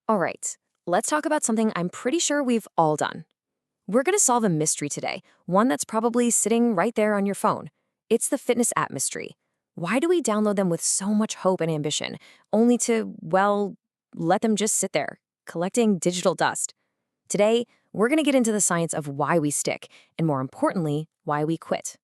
All right, let's talk about something I'm pretty sure we've all done. We're going to solve a mystery today, one that's probably sitting right there on your phone. It's the fitness app mystery. Why do we download them with so much hope and ambition, only to, well, let them just sit there, collecting digital dust? Today, we're going to get into the science of why we stick, and more importantly, why we quit.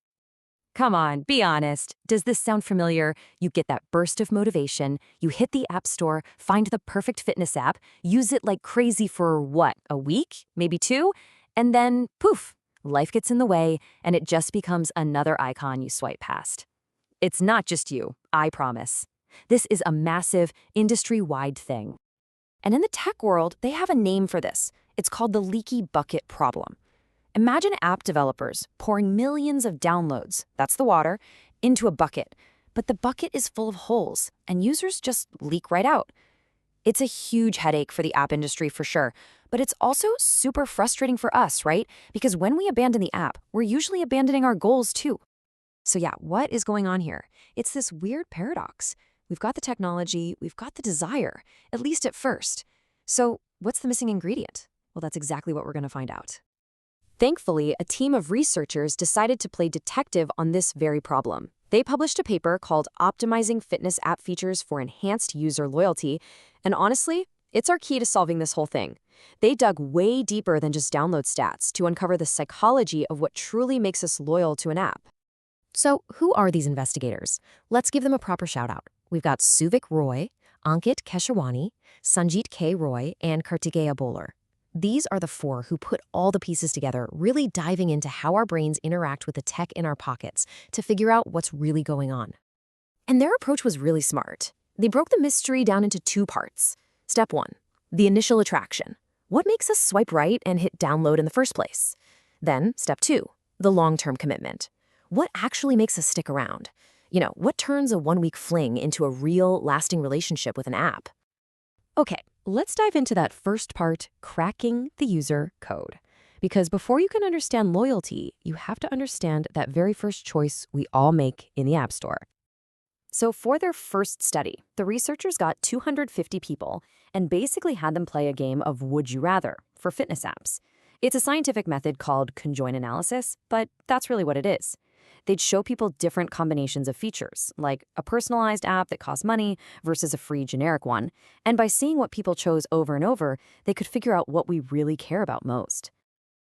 Come on, be honest. Does this sound familiar? You get that burst of motivation, you hit the App Store, find the perfect fitness app, use it like crazy for what, a week? Maybe two? And then, poof, life gets in the way and it just becomes another icon you swipe past. It's not just you, I promise. This is a massive, industry-wide thing. And in the tech world, they have a name for this. It's called the leaky bucket problem. Imagine app developers pouring millions of downloads, that's the water, into a bucket. But the bucket is full of holes, and users just leak right out. It's a huge headache for the app industry for sure, but it's also super frustrating for us, right? Because when we abandon the app, we're usually abandoning our goals too. So yeah, what is going on here? It's this weird paradox. We've got the technology, we've got the desire, at least at first. So what's the missing ingredient? Well, that's exactly what we're going to find out. Thankfully, a team of researchers decided to play detective on this very problem. They published a paper called Optimizing Fitness App Features for Enhanced User Loyalty, and honestly, it's our key to solving this whole thing. They dug way deeper than just download stats to uncover the psychology of what truly makes us loyal to an app. So, who are these investigators? Let's give them a proper shout out. We've got Suvik Roy, Ankit Keshawani, Sanjit K. Roy, and Kartikeya Bowler. These are the four who put all the pieces together, really diving into how our brains interact with the tech in our pockets to figure out what's really going on. And their approach was really smart. They broke the mystery down into two parts. Step 1, the initial attraction. What makes us swipe right and hit download in the first place? Then, step 2, the long-term commitment. What actually makes us stick around? What turns a one-week fling into a real, lasting relationship with an app? Okay, let's dive into that first part, cracking the user code. Because before you can understand loyalty, you have to understand that very first choice we all make in the App Store. So for their first study, the researchers got 250 people and basically had them play a game of Would You Rather for fitness apps. It's a scientific method called conjoint analysis, but that's really what it is. They'd show people different combinations of features, like a personalized app that costs money versus a free generic one. And by seeing what people chose over and over, they could figure out what we really care about most.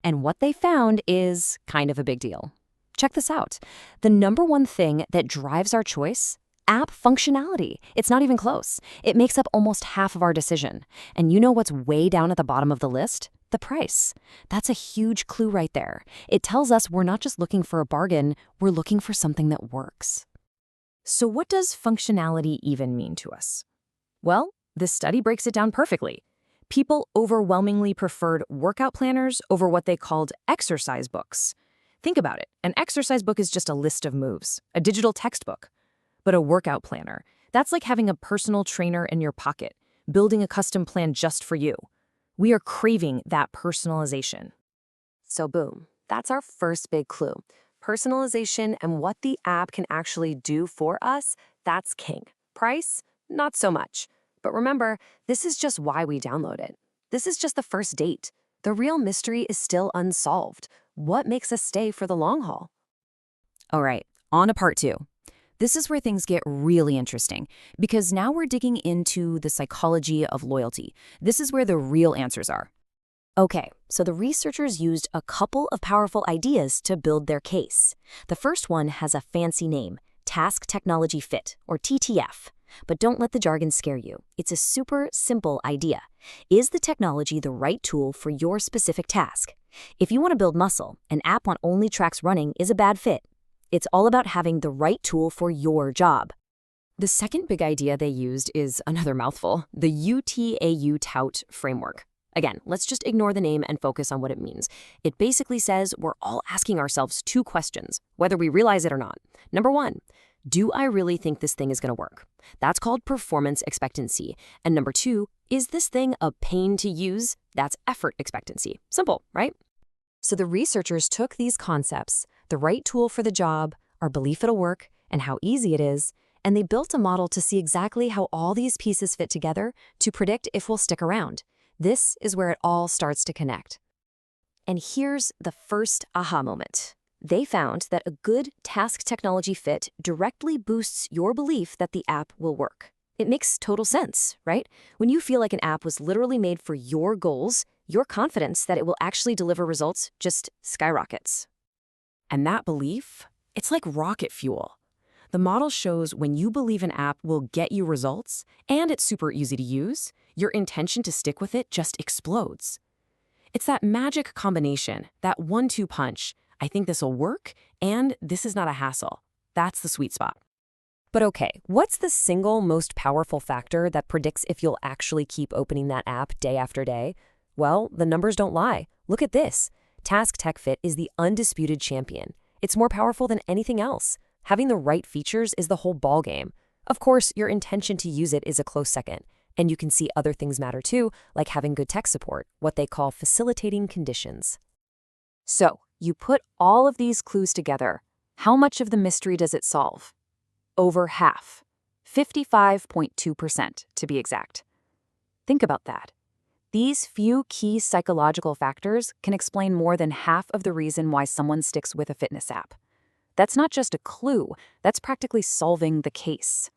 And what they found is kind of a big deal. Check this out. The number one thing that drives our choice? App functionality. It's not even close. It makes up almost half of our decision. And you know what's way down at the bottom of the list? The price. That's a huge clue right there. It tells us we're not just looking for a bargain, we're looking for something that works. So what does functionality even mean to us? Well, this study breaks it down perfectly. People overwhelmingly preferred workout planners over what they called exercise books. Think about it. An exercise book is just a list of moves, a digital textbook. But a workout planner, that's like having a personal trainer in your pocket, building a custom plan just for you. We are craving that personalization. So boom, that's our first big clue. Personalization and what the app can actually do for us, that's king. Price? Not so much. But remember, this is just why we download it. This is just the first date. The real mystery is still unsolved. What makes us stay for the long haul? All right, on to part 2. This is where things get really interesting, because now we're digging into the psychology of loyalty. This is where the real answers are. Okay, so the researchers used a couple of powerful ideas to build their case. The first one has a fancy name, Task Technology Fit, or TTF. But don't let the jargon scare you. It's a super simple idea. Is the technology the right tool for your specific task? If you want to build muscle, an app that only tracks running is a bad fit. It's all about having the right tool for your job. The second big idea they used is another mouthful, the UTAU Tout framework. Again, let's just ignore the name and focus on what it means. It basically says we're all asking ourselves 2 questions, whether we realize it or not. Number 1, do I really think this thing is going to work? That's called performance expectancy. And number 2, is this thing a pain to use? That's effort expectancy. Simple, right? So the researchers took these concepts, the right tool for the job, our belief it'll work, and how easy it is, and they built a model to see exactly how all these pieces fit together to predict if we'll stick around. This is where it all starts to connect. And here's the first aha moment. They found that a good task technology fit directly boosts your belief that the app will work. It makes total sense, right? When you feel like an app was literally made for your goals, your confidence that it will actually deliver results just skyrockets. And that belief, it's like rocket fuel. The model shows when you believe an app will get you results and it's super easy to use, your intention to stick with it just explodes. It's that magic combination, that 1-2 punch. I think this will work, and this is not a hassle. That's the sweet spot. But okay, what's the single most powerful factor that predicts if you'll actually keep opening that app day after day? Well, the numbers don't lie. Look at this. Task Tech Fit is the undisputed champion. It's more powerful than anything else. Having the right features is the whole ballgame. Of course, your intention to use it is a close second. And you can see other things matter too, like having good tech support, what they call facilitating conditions. So, you put all of these clues together. How much of the mystery does it solve? Over half. 55.2% to be exact. Think about that. These few key psychological factors can explain more than half of the reason why someone sticks with a fitness app. That's not just a clue, that's practically solving the case.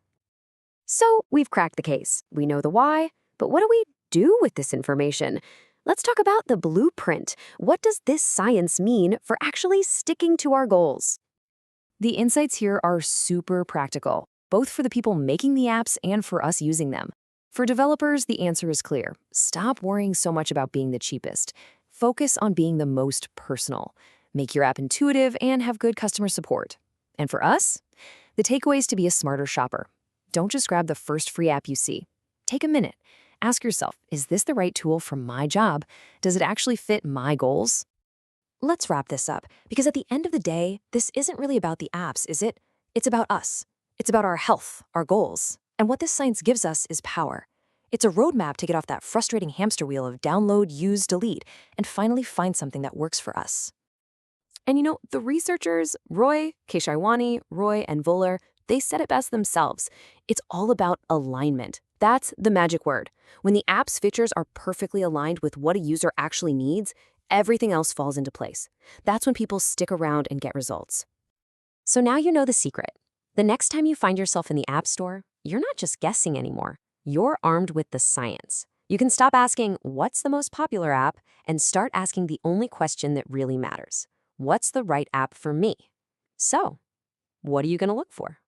So, we've cracked the case. We know the why, but what do we do with this information? Let's talk about the blueprint. What does this science mean for actually sticking to our goals? The insights here are super practical, both for the people making the apps and for us using them. For developers, the answer is clear. Stop worrying so much about being the cheapest. Focus on being the most personal. Make your app intuitive and have good customer support. And for us, the takeaway is to be a smarter shopper. Don't just grab the first free app you see. Take a minute. Ask yourself, is this the right tool for my job? Does it actually fit my goals? Let's wrap this up, because at the end of the day, this isn't really about the apps, is it? It's about us. It's about our health, our goals. And what this science gives us is power. It's a roadmap to get off that frustrating hamster wheel of download, use, delete, and finally find something that works for us. And you know, the researchers, Roy, Keshaiwani, Roy, and Voller, they said it best themselves. It's all about alignment. That's the magic word. When the app's features are perfectly aligned with what a user actually needs, everything else falls into place. That's when people stick around and get results. So now you know the secret. The next time you find yourself in the App Store, you're not just guessing anymore. You're armed with the science. You can stop asking, what's the most popular app, and start asking the only question that really matters. What's the right app for me? So, what are you going to look for?